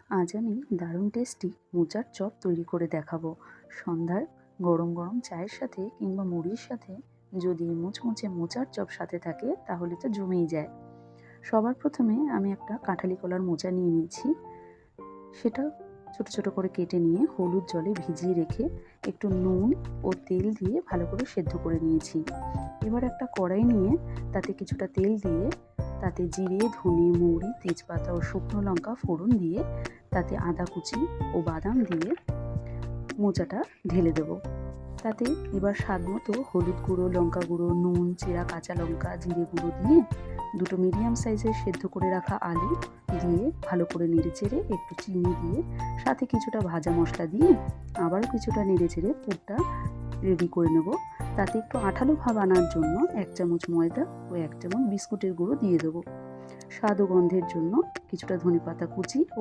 আজ আমি দারুণ টেস্টি মোচার চপ তৈরি করে দেখাবো। সন্ধ্যার গরম গরম চায়ের সাথে কিংবা মুড়ির সাথে যদি মুচমুচে মোচার চপ সাথে থাকে তাহলে তো জমেই যায়। সবার প্রথমে আমি একটা কাঁঠালি কলার মোচা নিয়ে নিয়েছি। সেটা ছোট ছোট করে কেটে নিয়ে হলুদ জলে ভিজিয়ে রেখে একটু নুন ও তেল দিয়ে ভালো করে সেদ্ধ করে নিয়েছি। এবার একটা কড়াই নিয়ে তাতে কিছুটা তেল দিয়ে তাতে জিরে, ধনে, মৌরি, তেজপাতা ও শুকনো লঙ্কা ফোড়ন দিয়ে তাতে আদা কুচি ও বাদাম দিয়ে মোচাটা ঢেলে দেবো। তাতে এবার স্বাদ মতো হলুদ গুঁড়ো, লঙ্কা গুঁড়ো, নুন, চেরা কাঁচা লঙ্কা, জিরে গুঁড়ো দিয়ে দুটো মিডিয়াম সাইজের সেদ্ধ করে রাখা আলু দিয়ে ভালো করে নেড়েচেড়ে একটু চিনি দিয়ে সাথে কিছুটা ভাজা মশলা দিয়ে আবারও কিছুটা নেড়েচেড়ে পুরটা রেডি করে নেব। তাতে একটু আঠালো ভাব আনার জন্য 1 চামচ ময়দা ও 1 চামচ বিস্কুটের গুঁড়ো দিয়ে দেবো। স্বাদ ও গন্ধের জন্য কিছুটা ধনেপাতা কুচি ও